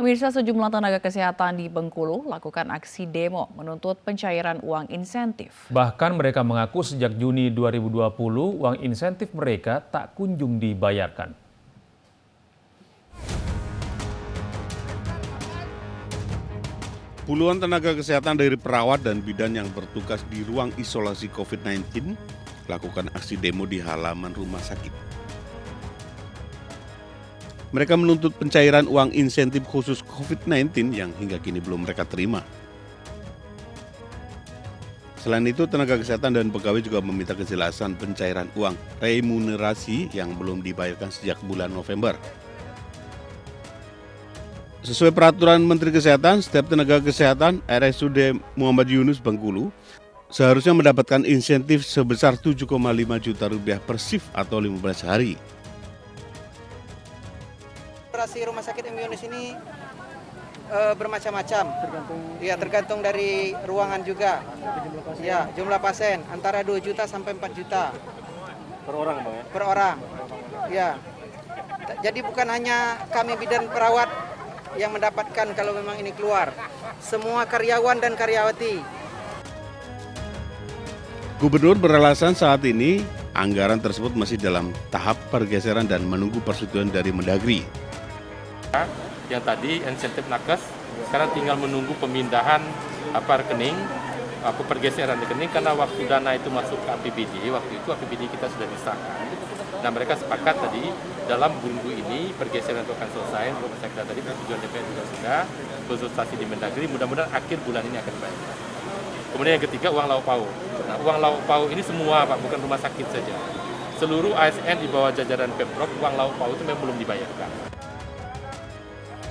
Pemirsa, sejumlah tenaga kesehatan di Bengkulu lakukan aksi demo menuntut pencairan uang insentif. Bahkan mereka mengaku sejak Juni 2020 uang insentif mereka tak kunjung dibayarkan. Puluhan tenaga kesehatan dari perawat dan bidan yang bertugas di ruang isolasi COVID-19 lakukan aksi demo di halaman rumah sakit. Mereka menuntut pencairan uang insentif khusus COVID-19 yang hingga kini belum mereka terima. Selain itu, tenaga kesehatan dan pegawai juga meminta kejelasan pencairan uang remunerasi yang belum dibayarkan sejak bulan November. Sesuai peraturan Menteri Kesehatan, setiap tenaga kesehatan RSUD Muhammad Yunus Bengkulu seharusnya mendapatkan insentif sebesar 7,5 juta rupiah per shift atau 15 hari. Operasi rumah sakit M. Yunus ini bermacam-macam. Tergantung dari ruangan juga. Ya, jumlah pasien antara 2 juta sampai 4 juta. Per orang, Bang ya? Per orang. Ya. Jadi bukan hanya kami bidan perawat yang mendapatkan kalau memang ini keluar. Semua karyawan dan karyawati. Gubernur beralasan saat ini anggaran tersebut masih dalam tahap pergeseran dan menunggu persetujuan dari Mendagri. Yang tadi insentif nakes, sekarang tinggal menunggu pemindahan rekening, pergeseran rekening karena waktu dana itu masuk ke APBD, waktu itu APBD kita sudah disahkan. Nah, mereka sepakat tadi dalam minggu ini pergeseran itu akan selesai, rumah sakit tadi persetujuan DPR juga sudah, konsultasi di Mendagri, mudah-mudahan akhir bulan ini akan baik. Kemudian yang ketiga, uang lauk pauk. Nah, uang lauk pauk ini semua, Pak, bukan rumah sakit saja. Seluruh ASN di bawah jajaran Pemprov, uang lauk pauk itu memang belum dibayarkan.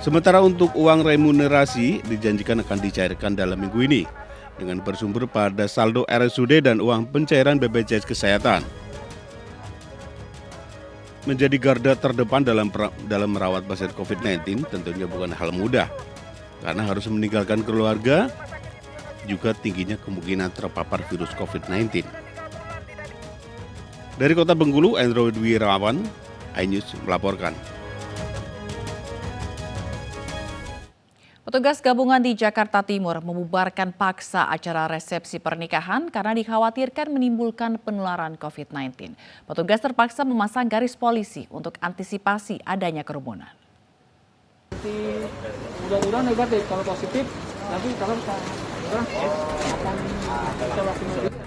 Sementara untuk uang remunerasi dijanjikan akan dicairkan dalam minggu ini dengan bersumber pada saldo RSUD dan uang pencairan BPJS Kesehatan. Menjadi garda terdepan dalam merawat pasien COVID-19 tentunya bukan hal mudah karena harus meninggalkan keluarga, juga tingginya kemungkinan terpapar virus COVID-19. Dari Kota Bengkulu, Andrew Wirawan, iNews melaporkan. Petugas gabungan di Jakarta Timur membubarkan paksa acara resepsi pernikahan karena dikhawatirkan menimbulkan penularan COVID-19. Petugas terpaksa memasang garis polisi untuk antisipasi adanya kerumunan. Mudah-mudahan negatif, kalau positif nanti kalau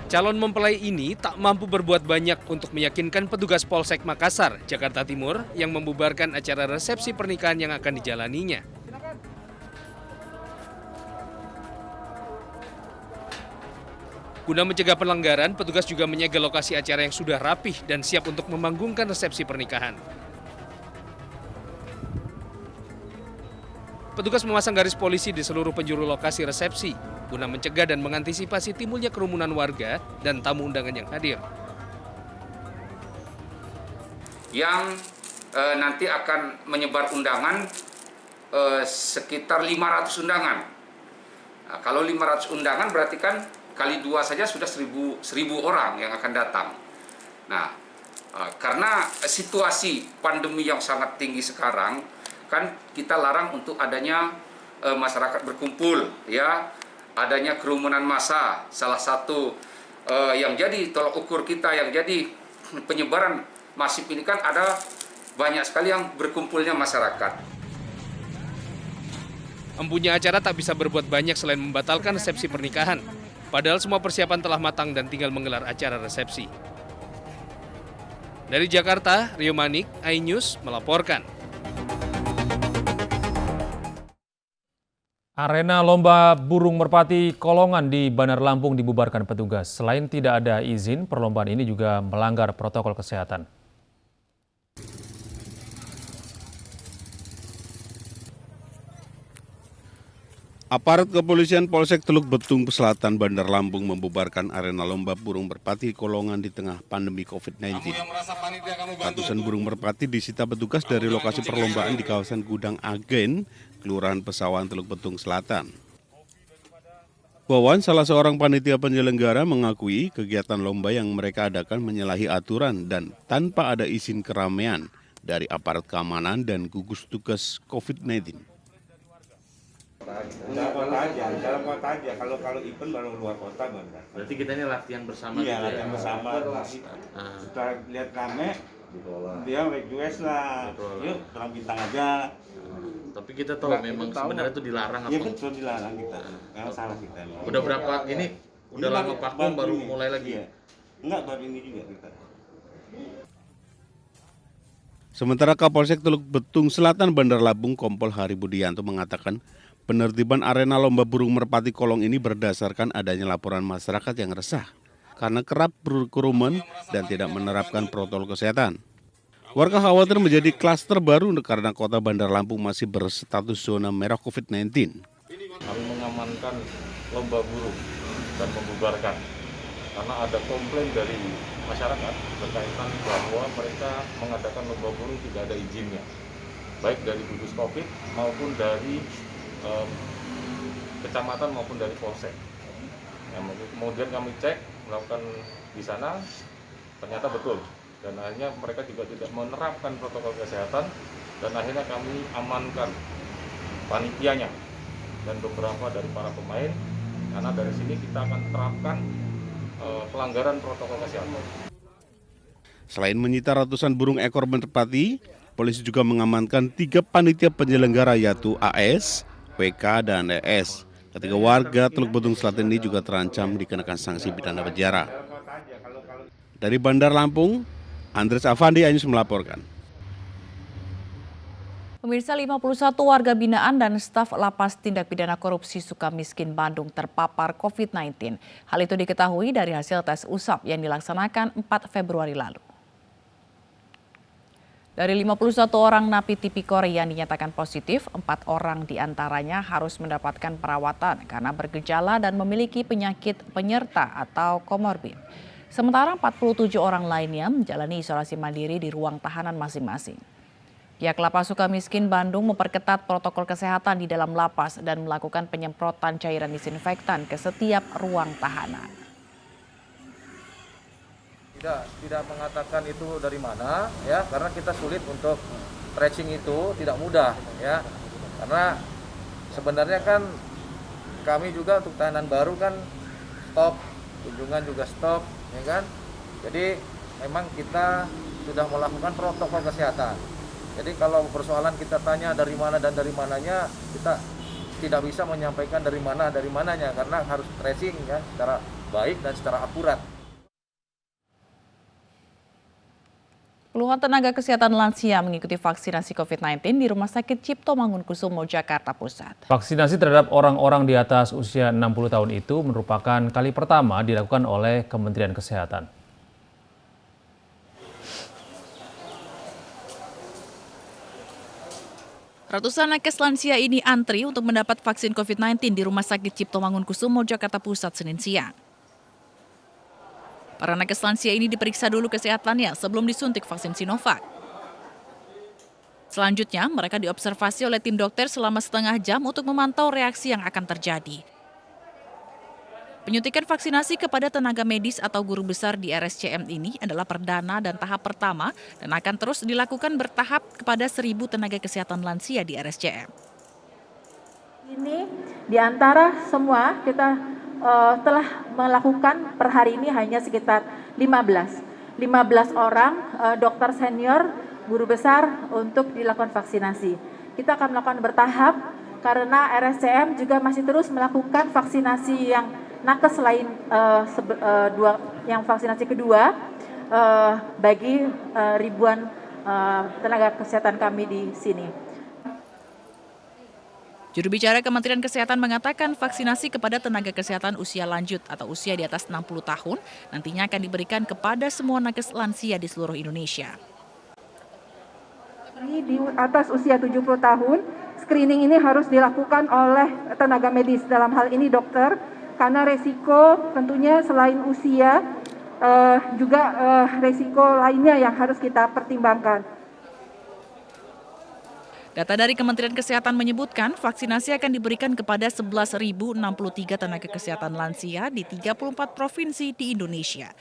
Calon mempelai ini tak mampu berbuat banyak untuk meyakinkan petugas Polsek Makassar, Jakarta Timur yang membubarkan acara resepsi pernikahan yang akan dijalaninya. Guna mencegah pelanggaran, petugas juga menyegel lokasi acara yang sudah rapih dan siap untuk memanggungkan resepsi pernikahan. Petugas memasang garis polisi di seluruh penjuru lokasi resepsi guna mencegah dan mengantisipasi timbulnya kerumunan warga dan tamu undangan yang hadir. Yang nanti akan menyebar undangan sekitar 500 undangan. Nah, kalau 500 undangan berarti kan kali 2 saja sudah 1.000 orang yang akan datang. Nah, karena situasi pandemi yang sangat tinggi sekarang, kan kita larang untuk adanya masyarakat berkumpul, ya, adanya kerumunan massa. Salah satu yang jadi tolak ukur kita, yang jadi penyebaran masif ini kan ada banyak sekali yang berkumpulnya masyarakat. Empunya acara tak bisa berbuat banyak selain membatalkan resepsi pernikahan. Padahal semua persiapan telah matang dan tinggal menggelar acara resepsi. Dari Jakarta, Rio Manik, iNews melaporkan. Arena lomba burung merpati Kolongan di Bandar Lampung dibubarkan petugas. Selain tidak ada izin, perlombaan ini juga melanggar protokol kesehatan. Aparat kepolisian Polsek Teluk Betung Selatan Bandar Lampung membubarkan arena lomba burung merpati Kolongan di tengah pandemi COVID-19. Ratusan burung merpati disita petugas dari lokasi perlombaan di kawasan Gudang Agen, Kelurahan Pesawahan Teluk Betung Selatan. Wawan, salah seorang panitia penyelenggara, mengakui kegiatan lomba yang mereka adakan menyalahi aturan dan tanpa ada izin keramaian dari aparat keamanan dan gugus tugas COVID-19. dalam kota aja. Kalau event baru luar kota baru. Berarti kita ini latihan bersama. Iya, latihan bersama. Setelah lihat rame, dia request lah. Yuk, terang bintang aja. Tapi kita tahu memang sebenarnya itu dilarang apa? Iya, betul dilarang kita. Karena salah kita. Udah berapa ini? Udah lama vakum baru mulai lagi. Iya. Enggak, baru ini juga kita. Sementara Kapolsek Teluk Betung Selatan Bandar Lampung Kompol Hari Budianto mengatakan penertiban arena lomba burung merpati kolong ini berdasarkan adanya laporan masyarakat yang resah karena kerap berkerumun dan tidak menerapkan protokol kesehatan. Warga khawatir menjadi klaster baru karena kota Bandar Lampung masih berstatus zona merah COVID-19. Kami mengamankan lomba burung dan membubarkan karena ada komplain dari masyarakat berkaitan bahwa mereka mengadakan lomba burung tidak ada izinnya, baik dari gugus COVID maupun dari kecamatan maupun dari polsek. Kemudian kami cek, melakukan di sana, ternyata betul. Dan akhirnya mereka juga tidak menerapkan protokol kesehatan dan akhirnya kami amankan panitianya dan beberapa dari para pemain karena dari sini kita akan terapkan pelanggaran protokol kesehatan. Selain menyita ratusan burung ekor merpati, polisi juga mengamankan 3 panitia penyelenggara yaitu AS, WK, dan ES. Ketiga warga Teluk Betung Selatan ini juga terancam dikenakan sanksi pidana penjara. Dari Bandar Lampung, Andres Avandi Anyus melaporkan. Pemirsa, 51 warga binaan dan staf Lapas Tindak Pidana Korupsi Sukamiskin Bandung terpapar COVID-19. Hal itu diketahui dari hasil tes usap yang dilaksanakan 4 Februari lalu. Dari 51 orang napi tipikor yang dinyatakan positif, 4 orang diantaranya harus mendapatkan perawatan karena bergejala dan memiliki penyakit penyerta atau komorbid. Sementara 47 orang lainnya menjalani isolasi mandiri di ruang tahanan masing-masing. Pihak Lapas Sukamiskin Bandung memperketat protokol kesehatan di dalam lapas dan melakukan penyemprotan cairan disinfektan ke setiap ruang tahanan. Tidak mengatakan itu dari mana, ya, karena kita sulit untuk tracing itu, tidak mudah, ya, karena sebenarnya kan kami juga untuk tahanan baru kan stop, kunjungan juga stop, ya kan, jadi memang kita sudah melakukan protokol kesehatan. Jadi kalau persoalan kita tanya dari mana dan dari mananya, kita tidak bisa menyampaikan dari mananya karena harus tracing ya secara baik dan secara akurat. Puluhan tenaga kesehatan lansia mengikuti vaksinasi COVID-19 di Rumah Sakit Cipto Mangunkusumo, Jakarta Pusat. Vaksinasi terhadap orang-orang di atas usia 60 tahun itu merupakan kali pertama dilakukan oleh Kementerian Kesehatan. Ratusan nakes lansia ini antri untuk mendapat vaksin COVID-19 di Rumah Sakit Cipto Mangunkusumo, Jakarta Pusat, Senin siang. Para nakes lansia ini diperiksa dulu kesehatannya sebelum disuntik vaksin Sinovac. Selanjutnya, mereka diobservasi oleh tim dokter selama setengah jam untuk memantau reaksi yang akan terjadi. Penyuntikan vaksinasi kepada tenaga medis atau guru besar di RSCM ini adalah perdana dan tahap pertama dan akan terus dilakukan bertahap kepada 1.000 tenaga kesehatan lansia di RSCM. Ini di antara semua kita telah melakukan per hari ini hanya sekitar 15 orang dokter senior, guru besar untuk dilakukan vaksinasi. Kita akan melakukan bertahap karena RSCM juga masih terus melakukan vaksinasi yang nakes selain yang vaksinasi kedua bagi ribuan tenaga kesehatan kami di sini. Juru bicara Kementerian Kesehatan mengatakan vaksinasi kepada tenaga kesehatan usia lanjut atau usia di atas 60 tahun nantinya akan diberikan kepada semua nakes lansia di seluruh Indonesia. Di atas usia 70 tahun, screening ini harus dilakukan oleh tenaga medis, dalam hal ini dokter, karena resiko tentunya selain usia juga resiko lainnya yang harus kita pertimbangkan. Data dari Kementerian Kesehatan menyebutkan vaksinasi akan diberikan kepada 11.063 tenaga kesehatan lansia di 34 provinsi di Indonesia.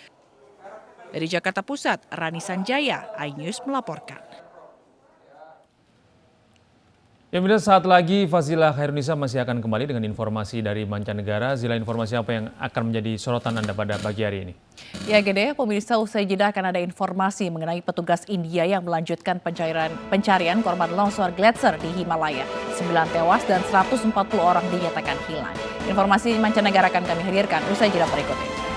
Dari Jakarta Pusat, Rani Sanjaya, iNews melaporkan. Ya, Mida, saat lagi Fazila Khairunisa masih akan kembali dengan informasi dari mancanegara. Zila, informasi apa yang akan menjadi sorotan Anda pada pagi hari ini? Ya, Gede, pemirsa, usai jeda akan ada informasi mengenai petugas India yang melanjutkan pencarian korban longsor gletser di Himalaya. 9 tewas dan 140 orang dinyatakan hilang. Informasi mancanegara akan kami hadirkan usai jeda berikut ini.